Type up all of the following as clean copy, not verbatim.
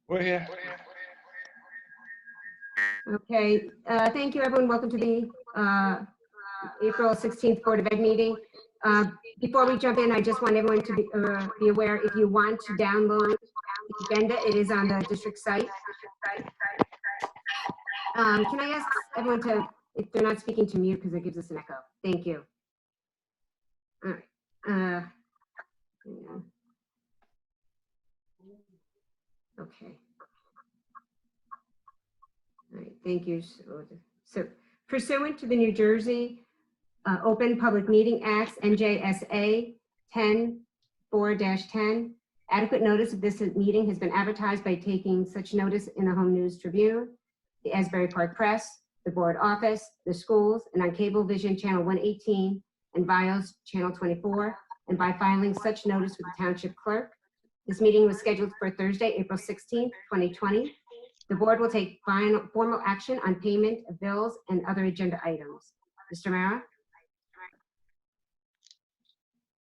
We're here. Okay, thank you, everyone. Welcome to the April 16th Board of Ed meeting. Before we jump in, I just want everyone to be aware, if you want to download the agenda, it is on the district site. Can I ask everyone to, if they're not speaking, to mute because it gives us an echo? Thank you. All right. Okay. All right, thank you. So pursuant to the New Jersey Open Public Meeting Acts, NJSA 10-4-10, adequate notice of this meeting has been advertised by taking such notice in the Home News Tribune, the Asbury Park Press, the board office, the schools, and on Cablevision Channel 118 and BIOS Channel 24, and by filing such notice with the Township Clerk. This meeting was scheduled for Thursday, April 16th, 2020. The board will take formal action on payment of bills and other agenda items. Mr. Mara?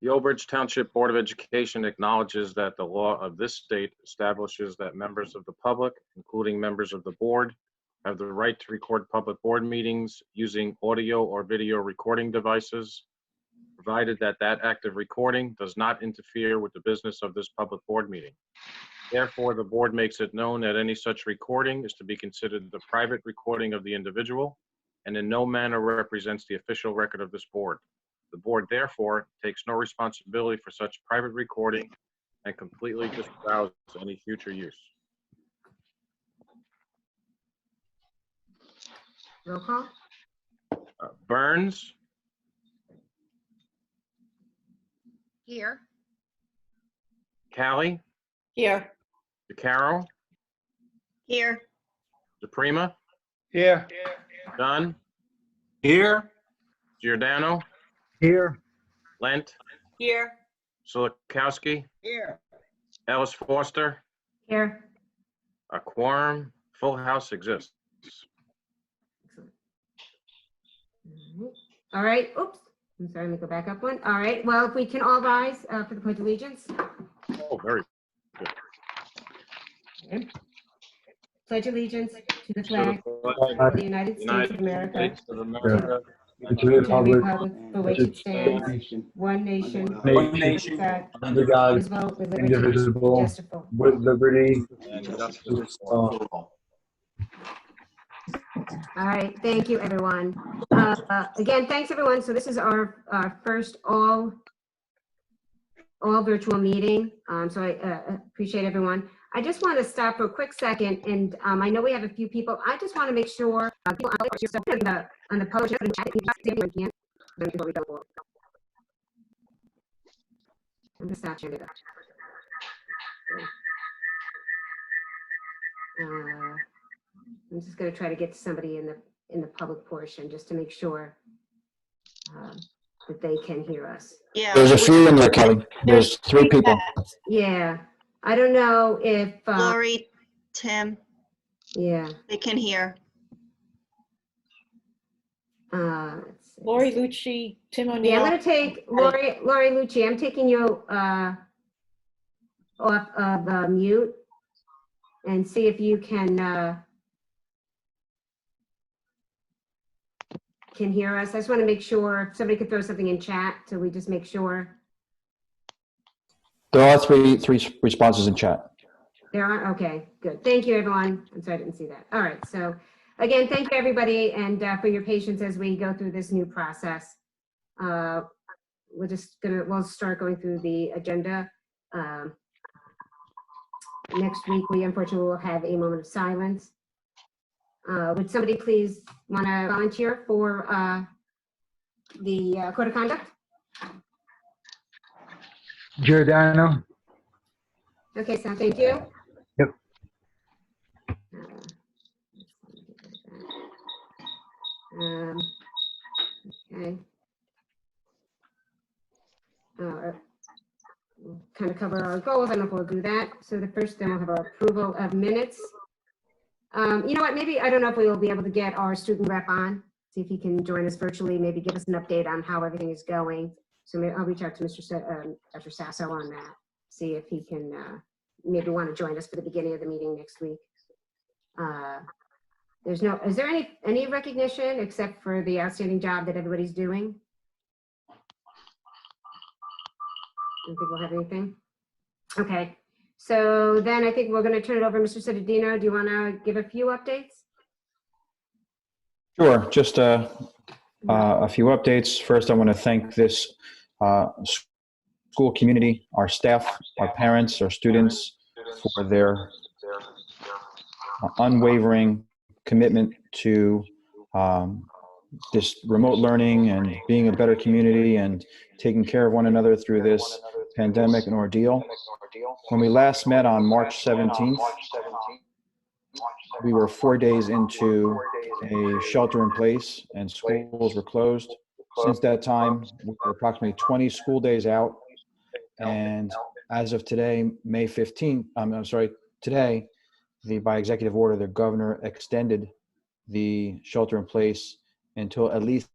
The Old Bridge Township Board of Education acknowledges that the law of this state establishes that members of the public, including members of the board, have the right to record public board meetings using audio or video recording devices, provided that that act of recording does not interfere with the business of this public board meeting. Therefore, the board makes it known that any such recording is to be considered the private recording of the individual and in no manner represents the official record of this board. The board, therefore, takes no responsibility for such private recording and completely disavows any future use. Roll call. Burns, Here. Callie, Here. DeCaro, Here. DePrima, Here. Dunn, Here. Giordano, Here. Lent, Here. Solikowski, Here. Ellis Foster. Here. A quorum, full house exists. All right. Oops. I'm sorry. Let me go back up one. All right. Well, if we can all rise for the Pledge of Allegiance. Oh, very good. Okay. Pledge allegiance to the To flag the of the United States of America, States of America, And to to the the republic republic for which it stands, one nation, One nation, God, under God, indivisible, with liberty indivisible, and justice for all. with liberty and and justice justice for for all. all. All right, thank you, everyone. Again, thanks, everyone. So this is our first all virtual meeting. So I appreciate everyone. I just want to stop for a quick second, and I know we have a few people. I just want to make sure people on the post chat before we go forward. I'm just not sure that. I'm just going to try to get to somebody in the public portion just to make sure that they can hear us. Yeah. There's a few in there, Kelly. There's 3 people. Yeah, I don't know if. Lori, Tim, Yeah. they can hear. Let's see. Lori Lucci, Tim Yeah, I'm O'Neill. going to take Lori Lucci. I'm taking you off of mute and see if you can hear us. I just want to make sure if somebody could throw something in chat so we just make sure. There are three responses in chat. There are? Okay, good. Thank you, everyone. I'm sorry, I didn't see that. All right, so again, thank you, everybody, and for your patience as we go through this new process. We'll start going through the agenda. Next week, we unfortunately will have a moment of silence. Would somebody please want to volunteer for the code of conduct? Giordano. Okay, so thank you. Yep. Okay. We'll kind of cover our goals. I don't know if we'll do that. So the first, then we'll have our approval of minutes. You know what? Maybe I don't know if we will be able to get our student rep on. See if he can join us virtually. Maybe give us an update on how everything is going. So maybe I'll reach out to Dr. Sasso on that. See if he can maybe want to join us for the beginning of the meeting next week. Is there any recognition except for the outstanding job that everybody's doing? I don't think we'll have anything. Okay, so then I think we're going to turn it over. Mr. Cittadino, do you want to give a few updates? Sure, just a few updates. First, I want to thank this school community, our staff, our parents, our students for their unwavering commitment to this remote learning and being a better community and taking care of one another through this pandemic and ordeal. When we last met on March 17th, we were 4 days into a shelter in place and schools were closed. Since that time, we're approximately 20 school days out. And as of today, May 15th, today, by executive order, the governor extended the shelter in place until at least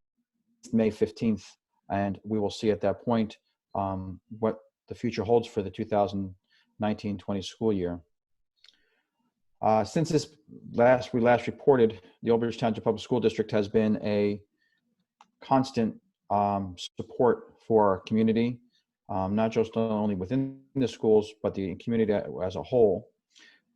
May 15th. And we will see at that point what the future holds for the 2019-20 school year. Since we last reported, the Old Bridge Township Public School District has been a constant support for our community, not only within the schools, but the community as a whole.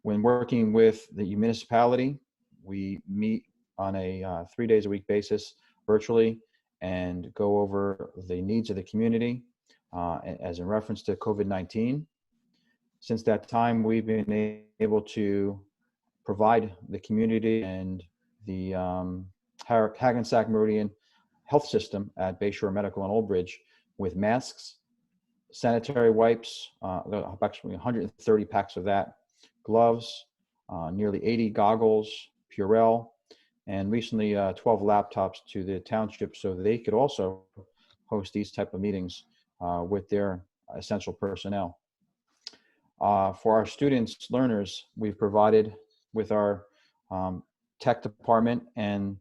When working with the municipality, we meet on a 3 days a week basis virtually and go over the needs of the community as in reference to COVID-19. Since that time, we've been able to provide the community and the Hackensack Meridian Health System at Bayshore Medical in Old Bridge with masks, sanitary wipes, approximately 130 packs of that, gloves, nearly 80 goggles, Purell, and recently 12 laptops to the township so they could also host these type of meetings with their essential personnel. For our students, learners, we've provided with our tech department, and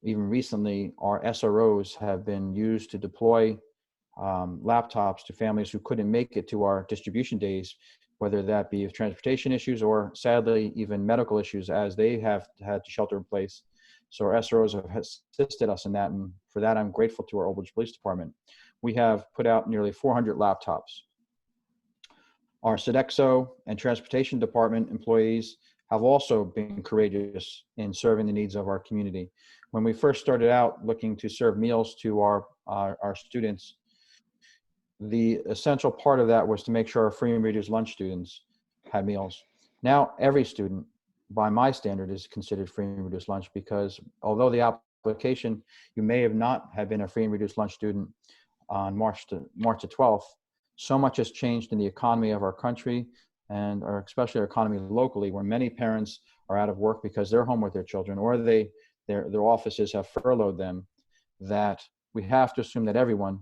even recently our SROs have been used to deploy laptops to families who couldn't make it to our distribution days, whether that be transportation issues or sadly even medical issues as they have had to shelter in place. So our SROs have assisted us in that, and for that I'm grateful to our Old Bridge Police Department. We have put out nearly 400 laptops. Our Sodexo and Transportation Department employees have also been courageous in serving the needs of our community. When we first started out looking to serve meals to our students, the essential part of that was to make sure our free and reduced lunch students had meals. Now every student, by my standard, is considered free and reduced lunch, because although the application, you may have not have been a free and reduced lunch student on March the 12th, so much has changed in the economy of our country and especially our economy locally, where many parents are out of work because they're home with their children, or their offices have furloughed them, that we have to assume that everyone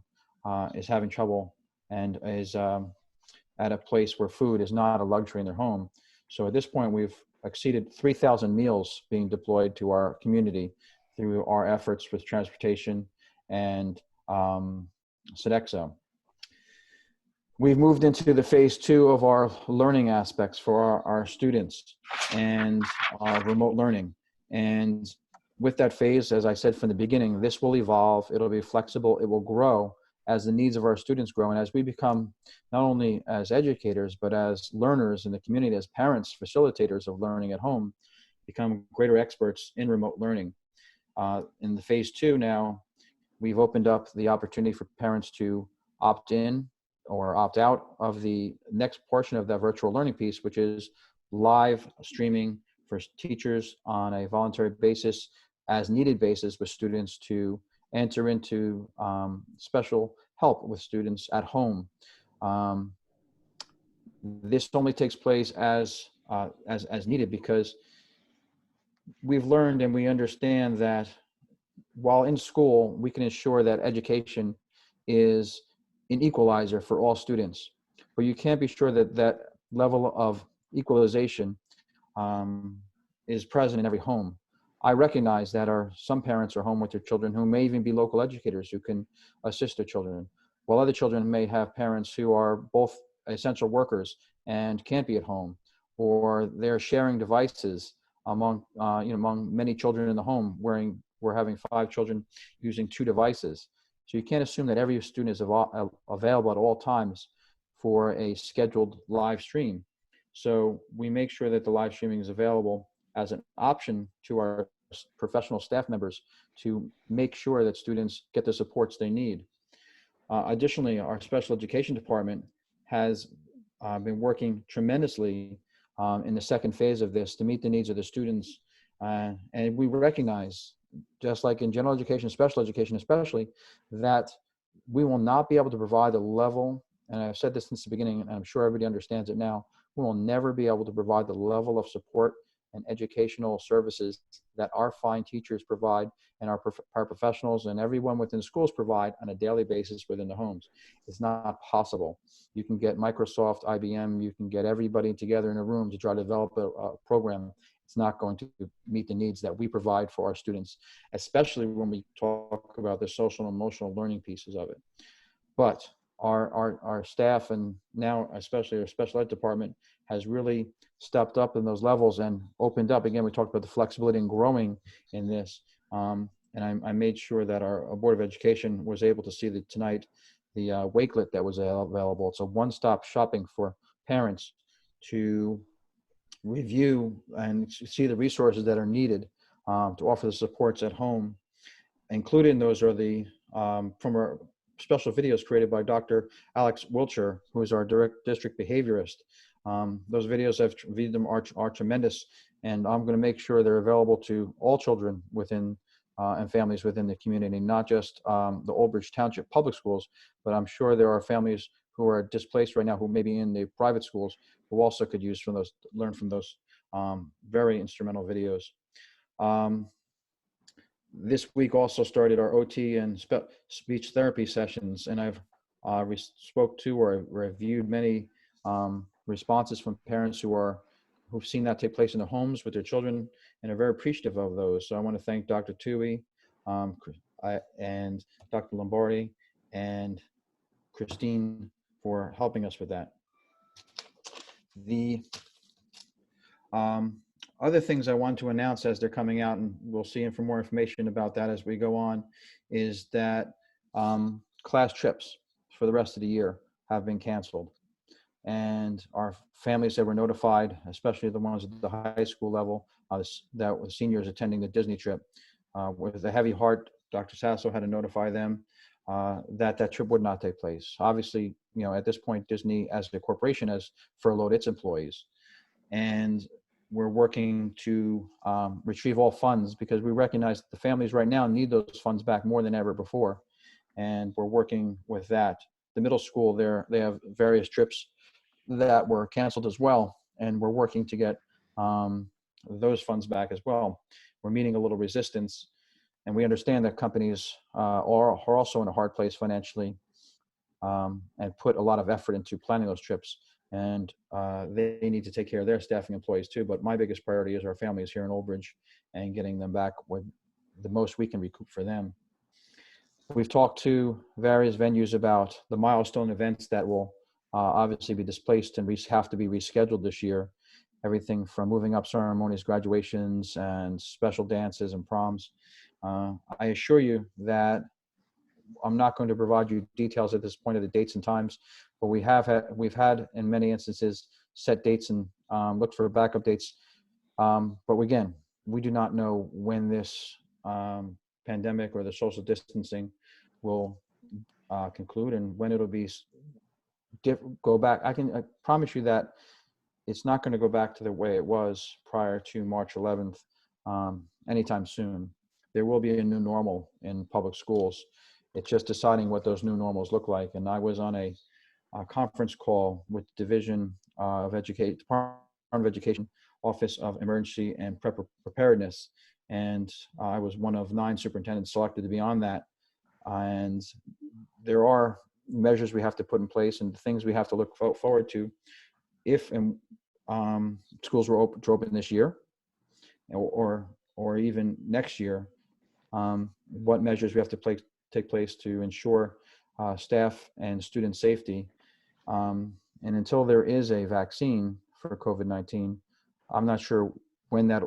is having trouble and is at a place where food is not a luxury in their home. So at this point, we've exceeded 3,000 meals being deployed to our community through our efforts with transportation and Sodexo. We've moved into the phase 2 of our learning aspects for our students and our remote learning. And with that phase, as I said from the beginning, this will evolve, it'll be flexible, it will grow as the needs of our students grow. And as we become, not only as educators, but as learners in the community, as parents, facilitators of learning at home, become greater experts in remote learning. In the phase 2 now, we've opened up the opportunity for parents to opt in or opt out of the next portion of that virtual learning piece, which is live streaming for teachers on a voluntary basis, as needed basis, with students to enter into special help with students at home. This only takes place as needed, because we've learned and we understand that while in school, we can ensure that education is an equalizer for all students, but you can't be sure that that level of equalization is present in every home. I recognize that some parents are home with their children who may even be local educators who can assist their children, while other children may have parents who are both essential workers and can't be at home. or they're sharing devices among, among many children in the home, we're having 5 children using 2 devices. So you can't assume that every student is available at all times for a scheduled live stream. So we make sure that the live streaming is available as an option to our professional staff members to make sure that students get the supports they need. Additionally, our special education department has been working tremendously in the second phase of this to meet the needs of the students. And we recognize, just like in general education, special education especially, that we will not be able to provide the level, and I've said this since the beginning, and I'm sure everybody understands it now, we will never be able to provide the level of support and educational services that our fine teachers provide and our paraprofessionals and everyone within schools provide on a daily basis within the homes. It's not possible. You can get Microsoft, IBM, you can get everybody together in a room to try to develop a program. It's not going to meet the needs that we provide for our students, especially when we talk about the social and emotional learning pieces of it. But our staff, and now especially our special ed department, has really stepped up in those levels and opened up. Again, we talked about the flexibility and growing in this. And I made sure that our Board of Education was able to see tonight the Wakelet that was available. It's a one-stop shopping for parents to review and see the resources that are needed to offer the supports at home. Included in those are the from our special videos created by Dr. Alex Wiltshire, who is our district behaviorist. Those videos, I've viewed them, are tremendous, and I'm going to make sure they're available to all children within and families within the community, not just the Old Bridge Township Public Schools, but I'm sure there are families who are displaced right now who may be in the private schools who also could use from those, learn from those very instrumental videos. This week also started our OT and speech therapy sessions, and I've spoke to or reviewed many responses from parents who've seen that take place in their homes with their children and are very appreciative of those. So I want to thank Dr. Tui and Dr. Lombardi and Christine for helping us with that. The other things I want to announce as they're coming out, and we'll see for more information about that as we go on, is that class trips for the rest of the year have been canceled. And our families that were notified, especially the ones at the high school level, that were seniors attending the Disney trip, with a heavy heart, Dr. Sasso had to notify them that trip would not take place. Obviously, at this point, Disney as a corporation has furloughed its employees. And we're working to retrieve all funds because we recognize that the families right now need those funds back more than ever before. And we're working with that. The middle school, they have various trips that were canceled as well. And we're working to get those funds back as well. We're meeting a little resistance. And we understand that companies are also in a hard place financially and put a lot of effort into planning those trips. And they need to take care of their staffing employees too. But my biggest priority is our families here in Old Bridge and getting them back with the most we can recoup for them. We've talked to various venues about the milestone events that will obviously be displaced and have to be rescheduled this year. Everything from moving up ceremonies, graduations, and special dances and proms. I assure you that I'm not going to provide you details at this point of the dates and times, but we've had in many instances set dates and looked for backup dates. But again, we do not know when this pandemic or the social distancing will conclude and when it'll be go back. I promise you that it's not going to go back to the way it was prior to March 11th anytime soon. There will be a new normal in public schools. It's just deciding what those new normals look like. And I was on a conference call with Division of Education, Department of Education, Office of Emergency and Preparedness. And I was one of 9 superintendents selected to be on that. And there are measures we have to put in place and things we have to look forward to if schools were open this year or even next year. What measures we have to take place to ensure staff and student safety. And until there is a vaccine for COVID-19. I'm not sure when that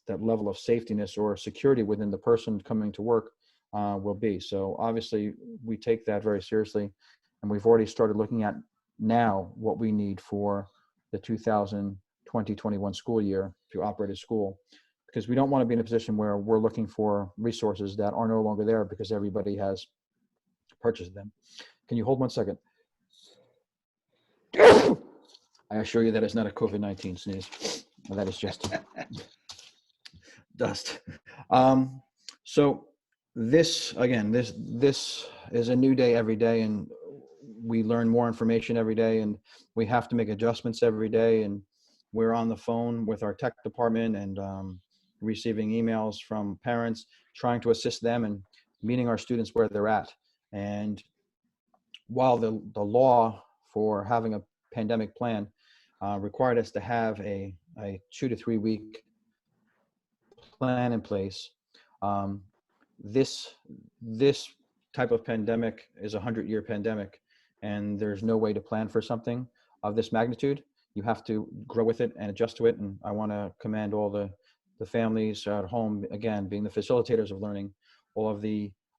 level of safetiness or security within the person coming to work will be. So obviously we take that very seriously, and we've already started looking at now what we need for the 2020-21 school year to operate a school, because we don't want to be in a position where we're looking for resources that are no longer there because everybody has purchased them. Can you hold 1 second? I assure you that it's not a COVID-19 sneeze. That is just dust. So this, again, this is a new day every day, and we learn more information every day, and we have to make adjustments every day. And we're on the phone with our tech department and receiving emails from parents, trying to assist them and meeting our students where they're at. And while the law for having a pandemic plan required us to have a 2 to 3 week plan in place, this type of pandemic is a 100-year pandemic, and there's no way to plan for something of this magnitude. You have to grow with it and adjust to it. And I want to commend all the families at home, again, being the facilitators of learning, all of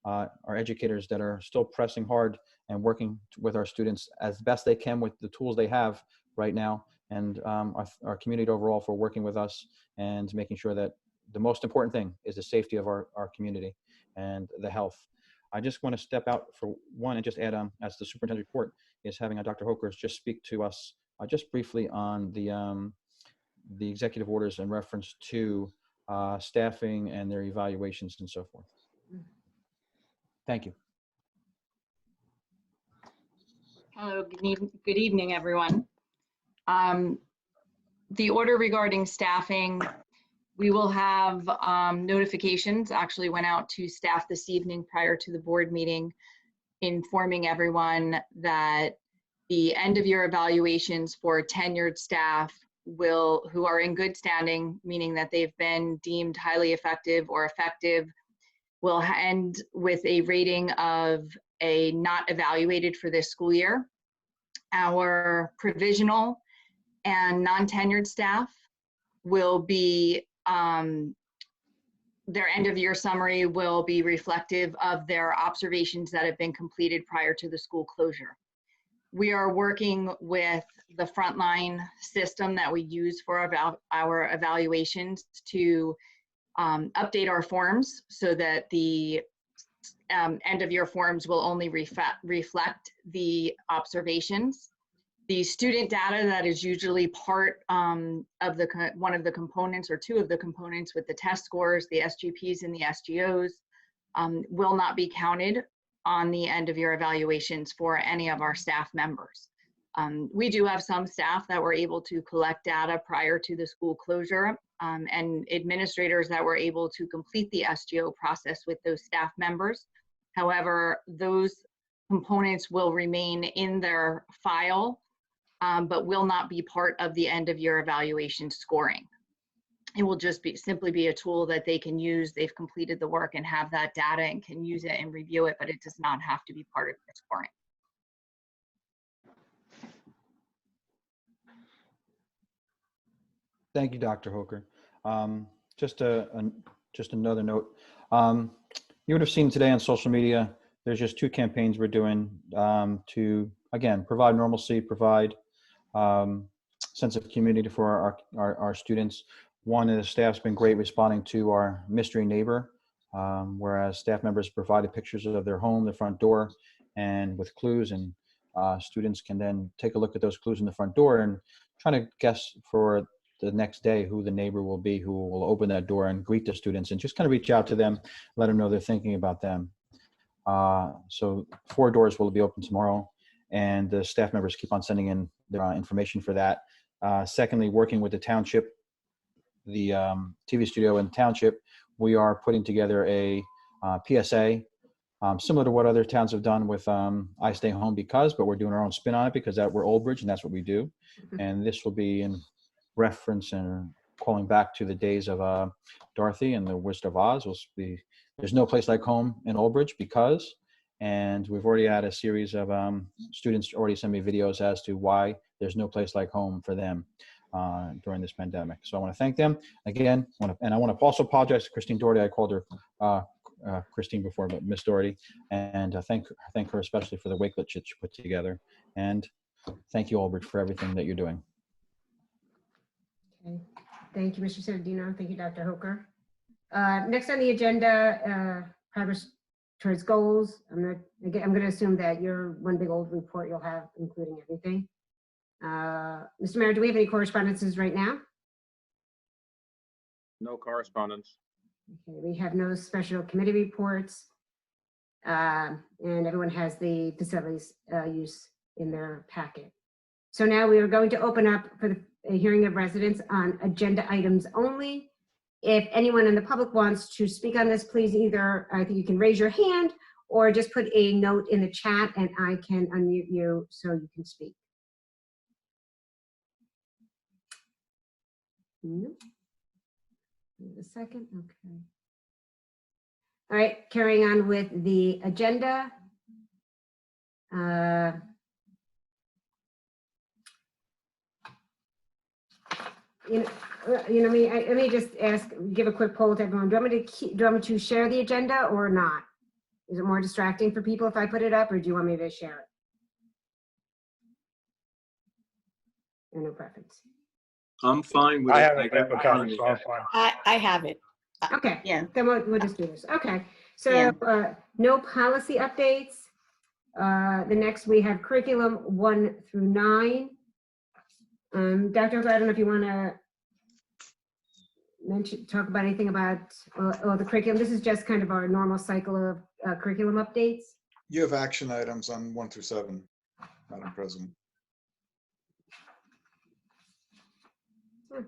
our educators that are still pressing hard and working with our students as best they can with the tools they have right now, and our community overall for working with us and making sure that the most important thing is the safety of our community and the health. I just want to step out for one and just add on, as the superintendent's report is having Dr. Hokers just speak to us just briefly on the executive orders in reference to staffing and their evaluations and so forth. Thank you. Hello, good evening, everyone. The order regarding staffing, we will have notifications, actually went out to staff this evening prior to the board meeting, informing everyone that the end of year evaluations for tenured staff who are in good standing, meaning that they've been deemed highly effective or effective, will end with a rating of a not evaluated for this school year. Our provisional and non-tenured staff will be, their end of year summary will be reflective of their observations that have been completed prior to the school closure. We are working with the frontline system that we use for our evaluations to update our forms so that the end of year forms will only reflect the observations. The student data that is usually part of one of the components or two of the components with the test scores, the SGPs and the SGOs, will not be counted on the end of year evaluations for any of our staff members. We do have some staff that were able to collect data prior to the school closure, and administrators that were able to complete the SGO process with those staff members. However, those components will remain in their file, but will not be part of the end of year evaluation scoring. It will just simply be a tool that they can use. They've completed the work and have that data and can use it and review it, but it does not have to be part of the scoring. Thank you, Dr. Hoker. Just another note. You would have seen today on social media, there's just 2 campaigns we're doing to, again, provide normalcy, provide sense of community for our students. One is staff's been great responding to our mystery neighbor, whereas staff members provided pictures of their home, the front door, and with clues, and students can then take a look at those clues in the front door and try to guess for the next day who the neighbor will be, who will open that door and greet the students, and just kind of reach out to them, let them know they're thinking about them. So 4 doors will be open tomorrow, and the staff members keep on sending in their information for that. Secondly, working with the township, the TV studio and township, we are putting together a PSA, similar to what other towns have done with I Stay Home Because, but we're doing our own spin on it because we're Old Bridge and that's what we do. And this will be in reference and calling back to the days of Dorothy and the Wizard of Oz. There's no place like home in Old Bridge because, and we've already had a series of students already send me videos as to why there's no place like home for them during this pandemic. So I want to thank them again. And I want to also apologize to Christine Doherty. I called her Christine before, but Miss Doherty, and thank her especially for the Wakelet she put together. And thank you, Albridge, for everything that you're doing. Okay. Thank you, Mr. Sedadino. Thank you, Dr. Hoker. Next on the agenda, progress towards goals. I'm going to assume that your one big old report you'll have, including everything. Mr. Mayor, do we have any correspondences right now? No correspondence. Okay, we have no special committee reports. And everyone has the facilities use in their packet. So now we are going to open up for a hearing of residents on agenda items only. If anyone in the public wants to speak on this, please either, I think you can raise your hand or just put a note in the chat and I can unmute you so you can speak. No. Wait a second, okay. All right, carrying on with the agenda. Let me just give a quick poll to everyone. Do you want me to share the agenda or not? Is it more distracting for people if I put it up, or do you want me to share it? No preference. I'm fine with it. I have a paper copy, so I'm fine. I have it. Okay. Yeah. Then we'll just do this. Okay. So Yeah. no policy updates. The next we have curriculum 1 through 9. Dr. Hoker, I don't know if you want to talk about anything about the curriculum. This is just kind of our normal cycle of curriculum updates. You have action items on 1 through 7, Madam President.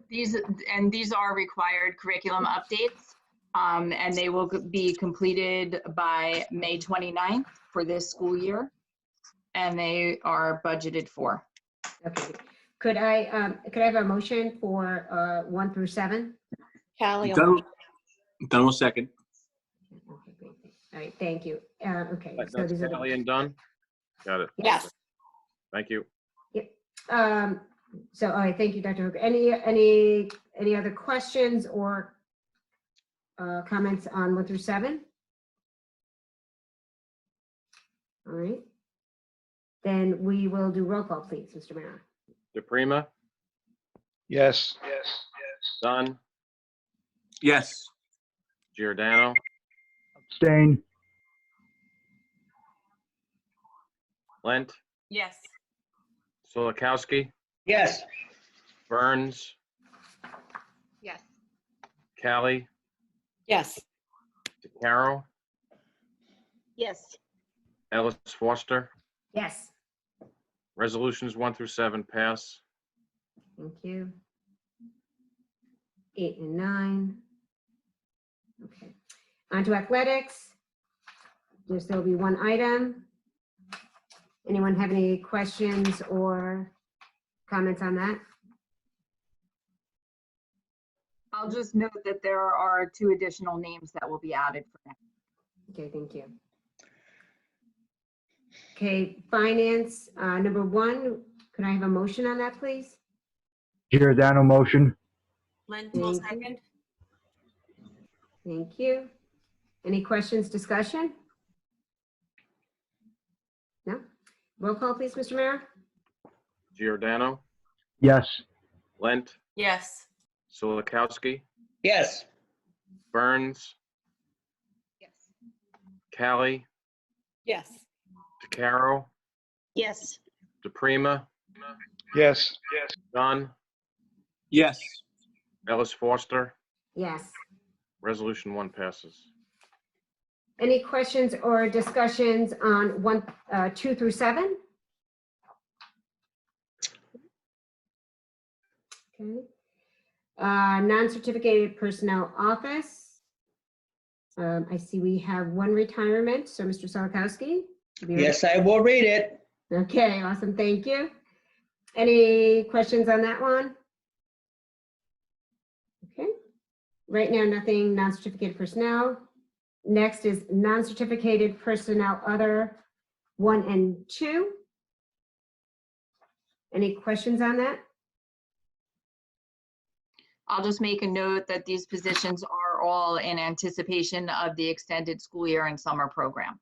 These are required curriculum updates, and they will be completed by May 29th for this school year, and they are budgeted for. Okay. Could I have a motion for 1 through 7? Callie. Dunn second. Okay, great. All right, thank you. Okay, so That's these are Kelly and Dunn. Got it. Yes. Thank you. So, all right, thank you, Dr. Hoker. Any other questions or comments on 1 through 7? All right. Then we will do roll call, please, Mr. Mayor. DePrima, Yes. Dunn, Yes. Giordano, Abstain. Lent, Yes. Solikowski, Yes. Burns, Yes. Callie, Yes. DeCaro, Yes. Ellis Foster. Yes, Resolutions 1 through 7 pass. thank you. 8 and 9. Okay, on to athletics. There will be one item. Anyone have any questions or comments on that? I'll just note that there are 2 additional names that will be added for next. Okay, thank you. Okay, finance, number 1, can I have a motion on that, please? Giordano motion. Lynn, will second. Thank you. Any questions, discussion? No? Roll call, please, Mr. Mayor? Giordano, Yes. Lent, Yes. Solikowski, Yes. Burns, Yes. Callie, Yes. DeCaro, Yes. DePrima, Yes. Dunn, Yes. Ellis Foster. Yes. Resolution 1 passes. Any questions or discussions on 2 through 7? Okay. Non-certificated personnel office. I see we have 1 retirement. So Mr. Solikowski? Yes, I will read it. Okay, awesome. Thank you. Any questions on that one? Okay. Right now, nothing non-certificated personnel. Next is non-certificated personnel other 1 and 2. Any questions on that? I'll just make a note that these positions are all in anticipation of the extended school year and summer program.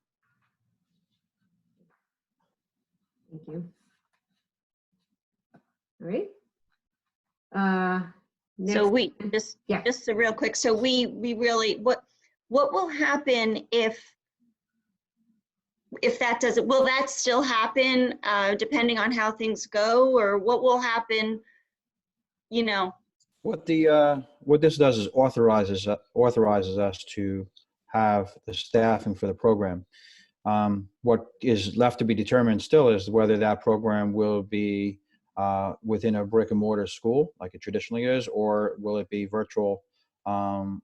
Thank you. All right. So Next, we, Yeah. just so real quick, so we really, what will happen if that doesn't, will that still happen, depending on how things go, or what will happen, you know? What this does is authorizes us to have the staffing for the program. What is left to be determined still is whether that program will be within a brick and mortar school like it traditionally is, or will it be virtual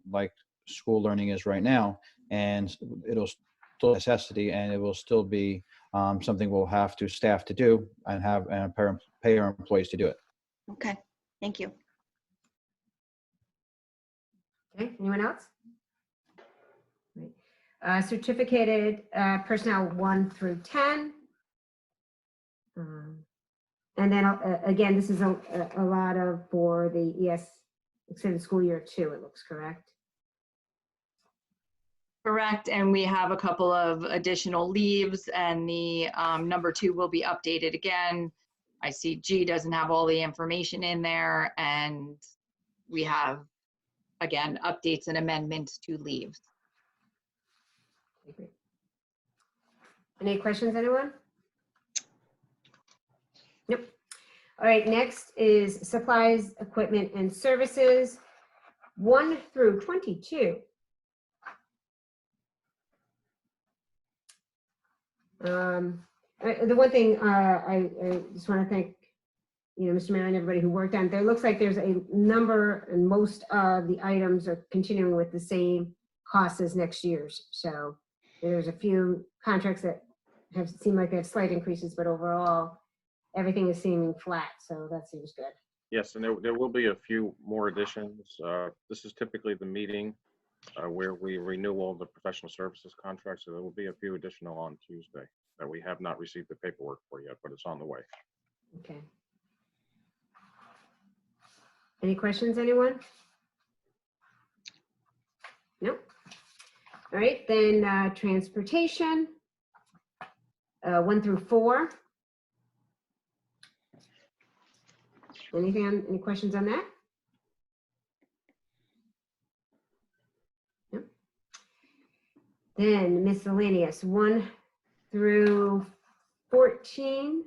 like school learning is right now, and it'll still be a necessity, and it will still be something we'll have to staff to do and pay our employees to do it. Okay, thank you. Okay, anyone else? Right. Certificated personnel 1 through 10. And then again, this is a lot of for the ES extended school year 2, it looks correct. Correct, and we have a couple of additional leaves, and the number 2 will be updated again. I see G doesn't have all the information in there, and we have, again, updates and amendments to leaves. Okay, great. Any questions, anyone? Nope. All right, next is supplies, equipment, and services, 1 through 22. The one thing I just want to thank, Mr. Mayor and everybody who worked on it. There looks like there's a number, and most of the items are continuing with the same costs as next year's. So there's a few contracts that have seemed like they have slight increases, but overall, everything is seeming flat. So that seems good. Yes, and there will be a few more additions. This is typically the meeting where we renew all the professional services contracts. So there will be a few additional on Tuesday that we have not received the paperwork for yet, but it's on the way. Okay. Any questions, anyone? No? All right, then transportation, 1 through 4. Any questions on that? No? Then miscellaneous, 1 through 14.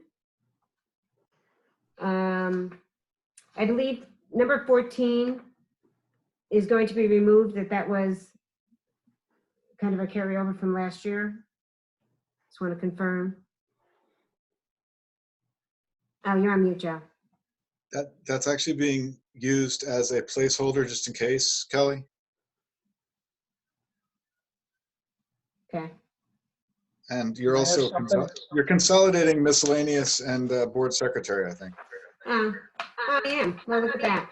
I believe number 14 is going to be removed, that was kind of a carryover from last year. Just want to confirm. Oh, you're on mute, Joe. That's actually being used as a placeholder just in case, Kelly. Okay. And you're Can I ask also, something? you're consolidating miscellaneous and board secretary, I think. Oh, I am. Well, look at that.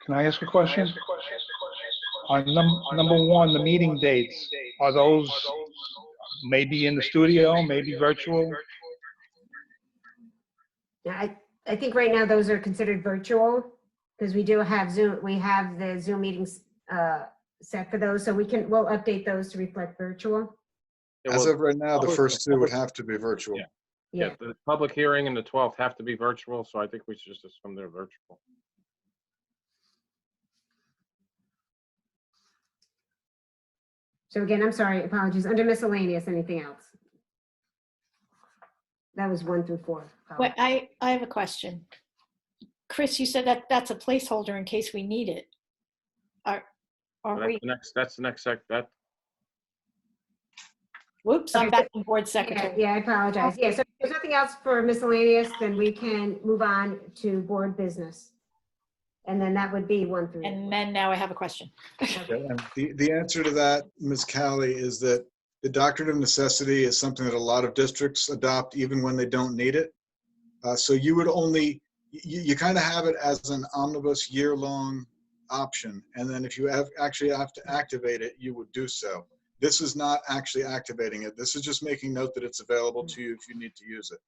Can I ask a question? On number 1, the meeting dates, are those maybe in the studio, maybe virtual? Yeah, I think right now those are considered virtual because we do have Zoom. We have the Zoom meetings set for those, so we'll update those to reflect virtual. As of right now, the first 2 would have to be virtual. Yeah. Yeah. The public hearing and the 12th have to be virtual, so I think we should just assume they're virtual. So again, I'm sorry, apologies. Under miscellaneous, anything else? That was 1 through 4. Wait, I have a question. Chris, you said that that's a placeholder in case we need it. Are we, That's the next that whoops, I'm Okay. back on board secretary. Yeah, I apologize. Yeah, so if there's nothing else for miscellaneous, then we can move on to board business. And then that would be 1 through. And then now I have a question. And the answer to that, Ms. Callie, is that the doctrine of necessity is something that a lot of districts adopt even when they don't need it. So you would only, you kind of have it as an omnibus year-long option. And then if you actually have to activate it, you would do so. This is not actually activating it. This is just making note that it's available to you if you need to use it.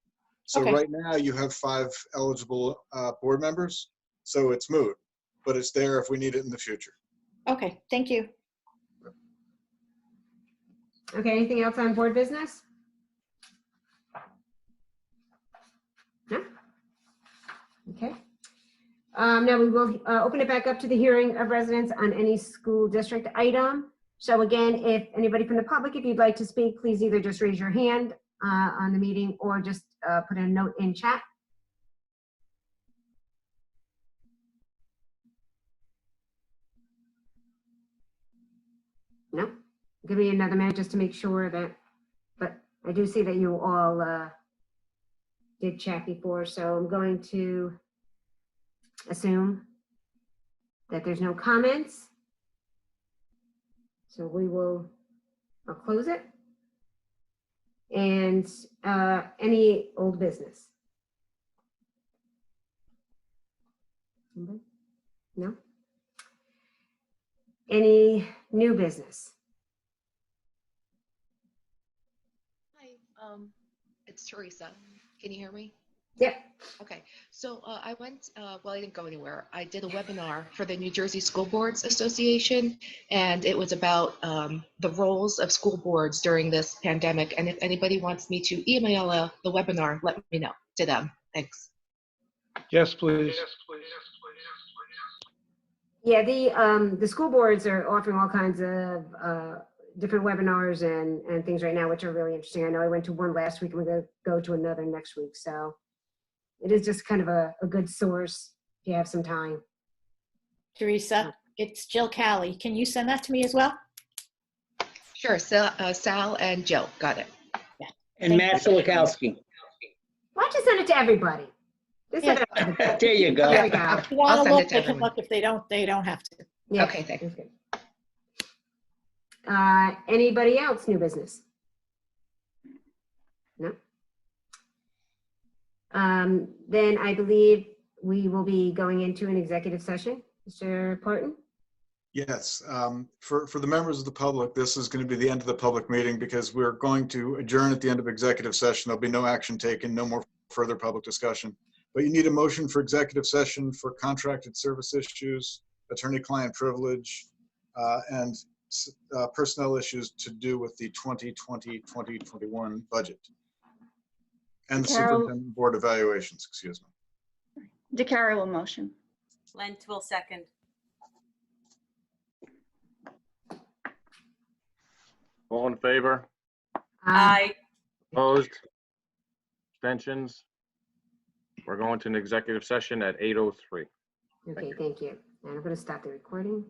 So Okay. right now you have 5 eligible board members, so it's moot, but it's there if we need it in the future. Okay, thank you. Okay, anything else on board business? No? Okay. Now we will open it back up to the hearing of residents on any school district item. So again, if anybody from the public, if you'd like to speak, please either just raise your hand on the meeting or just put a note in chat. No? Give me another minute just to make sure that, but I do see that you all did chat before, so I'm going to assume that there's no comments. So I'll close it. And any old business? Anybody? No? Any new business? Hi, it's Teresa. Can you hear me? Yep. Okay, so I went, well, I didn't go anywhere. I did a webinar for the New Jersey School Boards Association, and it was about the roles of school boards during this pandemic. And if anybody wants me to email the webinar, let me know to them. Thanks. Yes, please. Yeah, the school boards are offering all kinds of different webinars and things right now, which are really interesting. I know I went to one last week and we're going to go to another next week. So it is just kind of a good source if you have some time. Teresa, it's Jill Callie. Can you send that to me as well? Sure, Sal and Joe, got it. And Matt Silikowski. Why don't you send it to everybody? Just send Yes. it to There you go. There we go. If you I'll want to send look, it to they can everyone. look. If they don't have to. Yeah, Okay, thanks. that's good. Anybody else new business? No. Then I believe we will be going into an executive session. Mr. Parton? Yes, for the members of the public, this is going to be the end of the public meeting because we're going to adjourn at the end of executive session. There'll be no action taken, no more further public discussion. But you need a motion for executive session for contracted service issues, attorney-client privilege, and personnel issues to do with the 2020-2021 budget. And the Carol- superintendent board evaluations, excuse me. DeCara will motion. Lent will second. All in favor? Aye. Opposed? Abstentions? We're going to an executive session at 8:03. Okay, thank you. And I'm going to stop the recording.